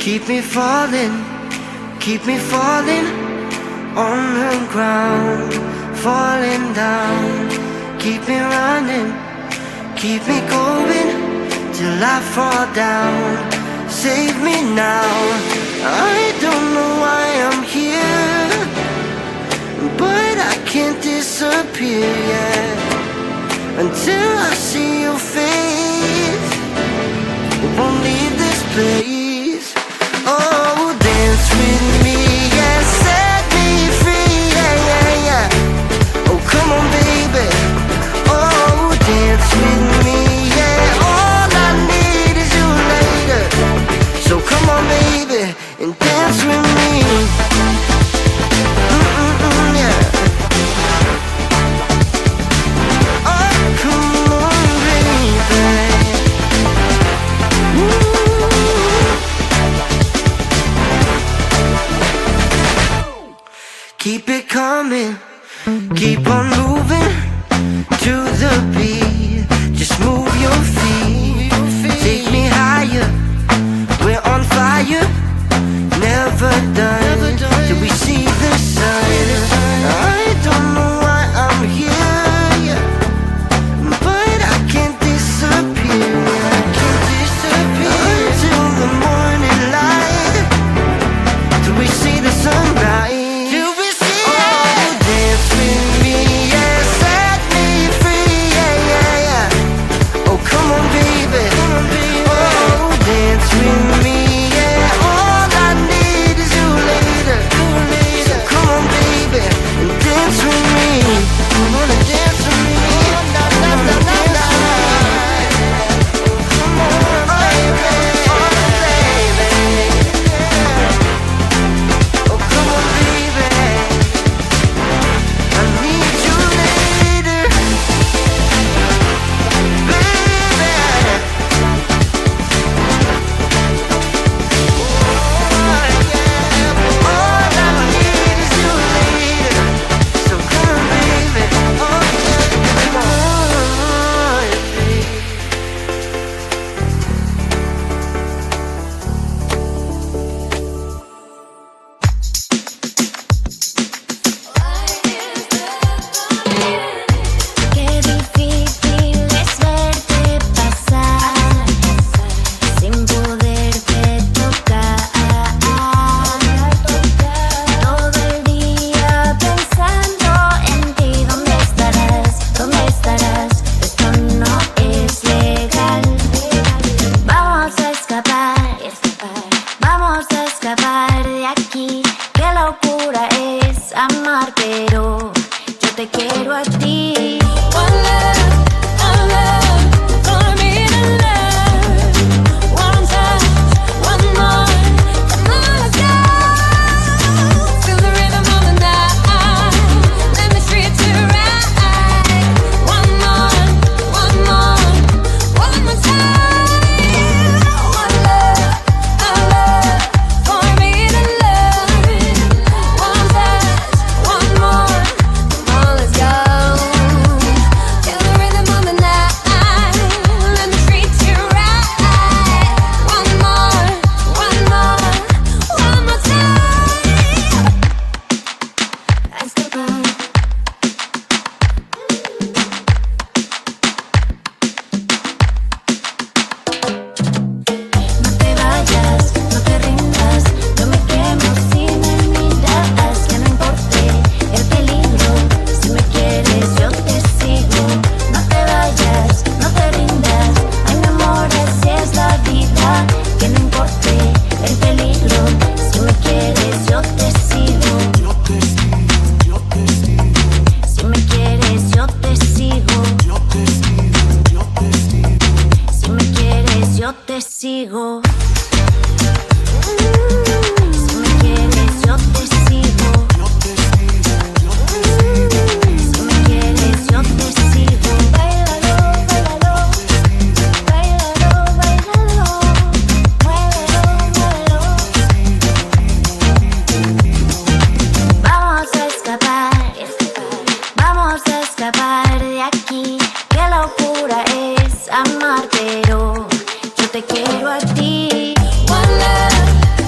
keep me falling on the ground, falling down. Keep me running, keep me going till I fall down. Save me now. I don't know why I'm here, but I can't disappear yet until I see your face. Won't leave this place. Oh, dance with me, yeah, set me free, yeah, yeah, yeah. Oh, come on, baby. Oh, dance with me, yeah. All I need is you later. So come on, baby, and dance with me. Yeah. Oh, come on, baby. Keep it coming, keep on moving to the beat. Just move your feet, take me higher. We're on fire, never done till we see the sun. I don't know why I'm here, but I can't disappear. I can't disappear until the morning light, till we see the sunrise. Amar, pero yo te quiero a ti. One love.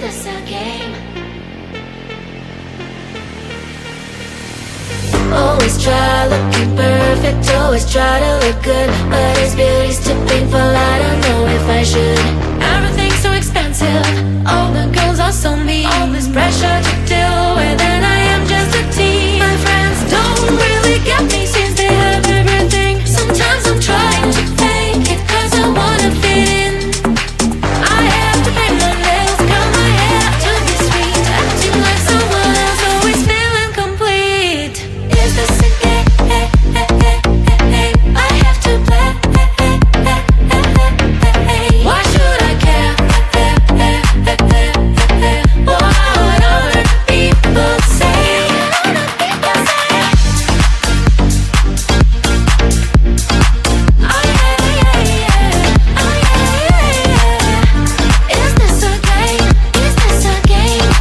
this a game? Always try looking perfect, always try to look good, but his beauty's too painful, I don't know if I should. Everything's so expensive, all the girls are so mean, all this pressure to deal with, and I am just a teen. My friends don't really get me since they have everything. Sometimes I'm trying to fake it cause I wanna fit in. I have to pay my nails, cut my hair to be sweet, acting like someone else, always feeling complete. Is this a game? I have to play. Why should I care? What other people say? Is this a game? Is this a game?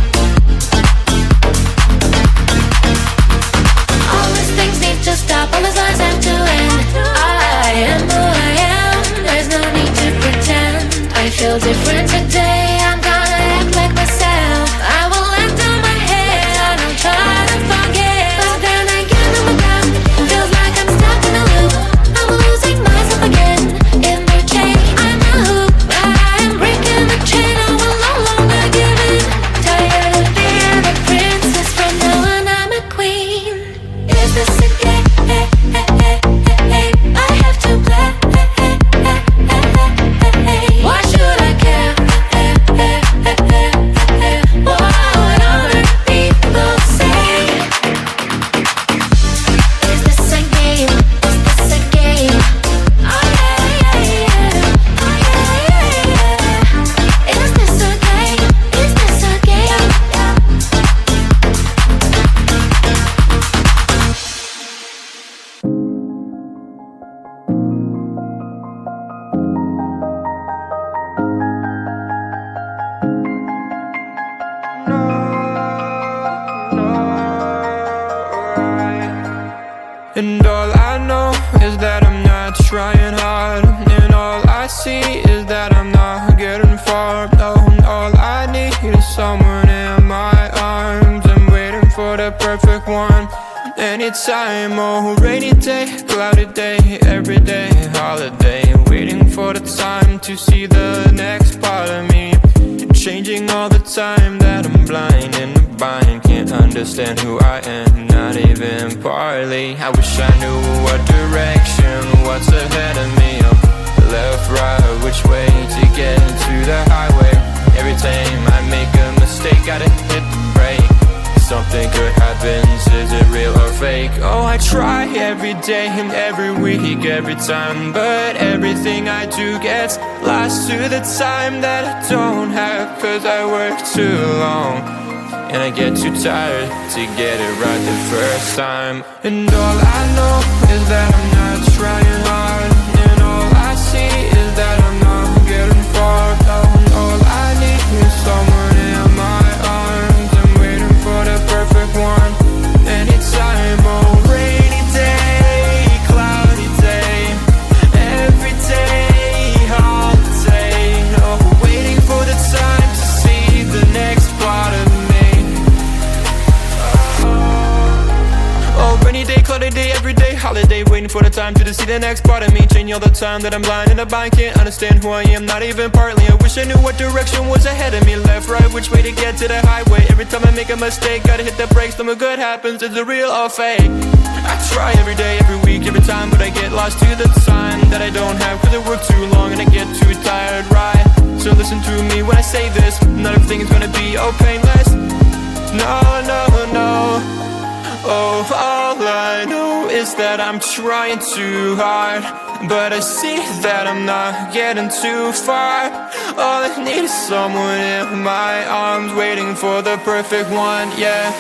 All these things need to stop, all these lines have to end. I am who I am, there's no need to pretend. I feel different today, I'm gonna act like myself. I will let down my head, I don't try to forget. But then again, oh my God, feels like I'm stuck in a loop. I'm losing myself again in the chain. I'm a hoop, but I am breaking the chain. I will no longer give in. Tired of being a princess, from now on I'm a queen. Is this a game? I have to play. Why should I care? What other people say? Is this a game? Is this a game? Oh yeah. Is this a game? Is this a game? And all I know is that I'm not trying hard, and all I see is that I'm not getting far. No, all I need is someone in my arms. I'm waiting for the perfect one. Anytime, oh, rainy day, cloudy day, every day, holiday. Waiting for the time to see the next part of me. Changing all the time, that I'm blind in the bind. Can't understand who I am, not even partly. I wish I knew what direction, what's ahead of me. Left, right, which way to get to the highway. Every time I make a mistake, gotta hit the brake. Something good happens, is it real or fake? Oh, I try every day and every week, every time, but everything I do gets lost to the time that I don't have. Cause I work too long, and I get too tired to get it right the first time. And all I know is that I'm not trying hard, and all I see is that I'm not getting far. All I need is someone in my arms. I'm waiting for the perfect one. Anytime, oh, rainy day, cloudy day, every day, holiday. Oh, waiting for the time to see the next part of me. Oh, rainy day, cloudy day, every day, holiday. Waiting for the time to see the next part of me. Changing all the time that I'm blind in a bind. Can't understand who I am, not even partly. I wish I knew what direction was ahead of me. Left, right, which way to get to the highway. Every time I make a mistake, gotta hit the brakes. Something good happens, is it real or fake? I try every day, every week, every time, but I get lost to the time that I don't have. Cause I work too long and I get too tired, right? So listen to me when I say this, not everything is gonna be all painless. No, no, no. Oh, all I know is that I'm trying too hard, but I see that I'm not getting too far. All I need is someone in my arms, waiting for the perfect one, yeah.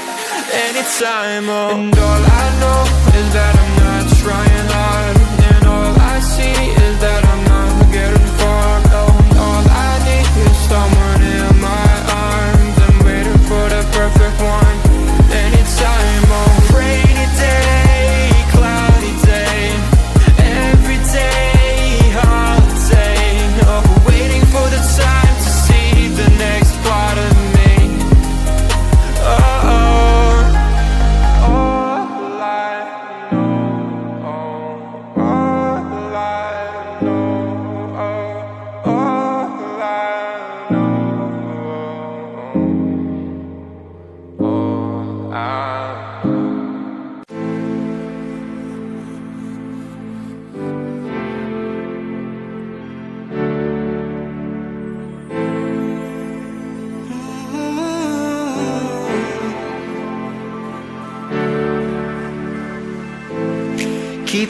Anytime, oh. And all I know is that I'm not trying hard, and all I see is that I'm not getting far. Oh, all I need is someone in my arms. I'm waiting for the perfect one. Anytime, oh, rainy day, cloudy day, every day, holiday. Oh, waiting for the time to see the next part of me.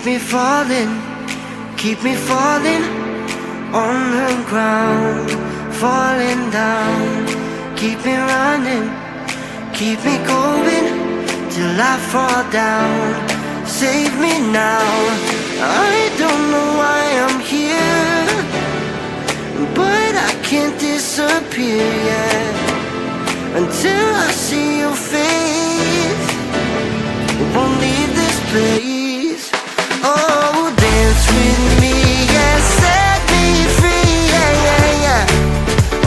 keep me falling on the ground, falling down. Keep me running, keep me going till I fall down. Save me now, I don't know why I'm here, but I can't disappear yet until I see your face. Won't leave this place. Oh, dance with me, yeah, set me free, yeah, yeah, yeah.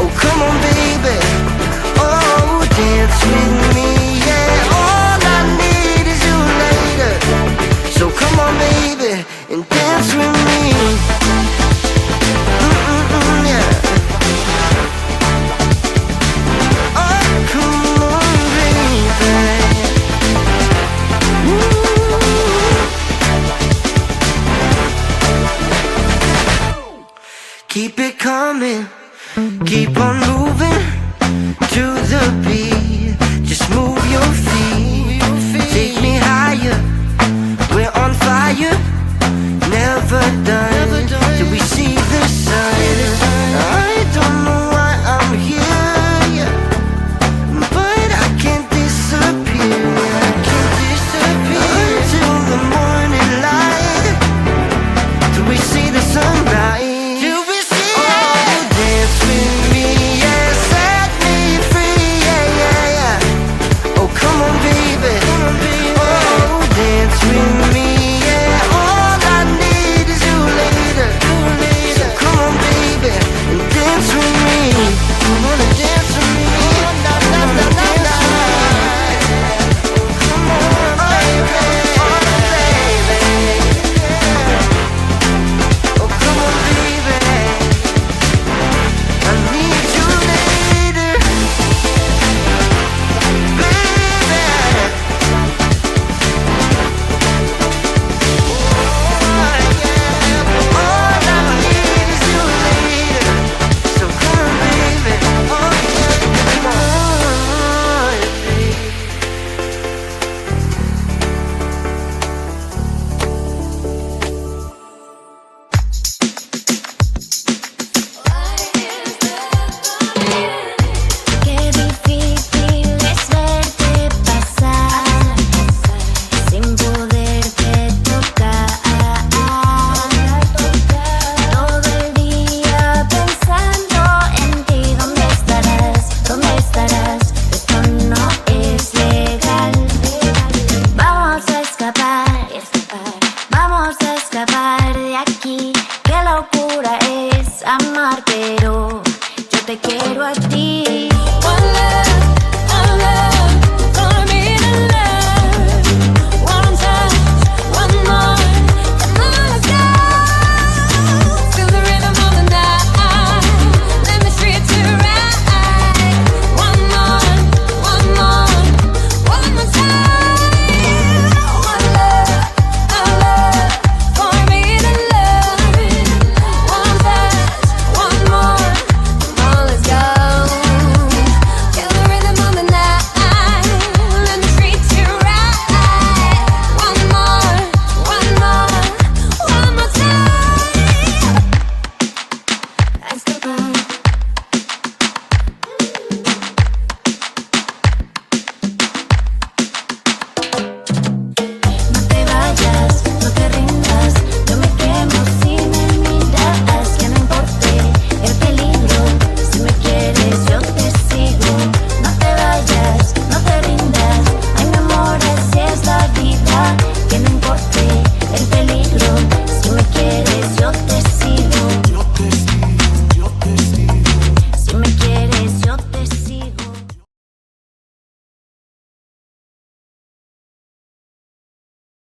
Oh, come on, baby. Oh, dance with me, yeah. All I need is you later. So come on, baby, and dance with me. Yeah. Oh, come on, baby. Keep it coming, keep on moving to the beat. Just move your feet, take me higher. We're on fire, never done till we see the sun. I don't know why I'm here, but I can't disappear. I can't disappear until the morning light, till we see the sunrise. Amar, pero yo te quiero a ti.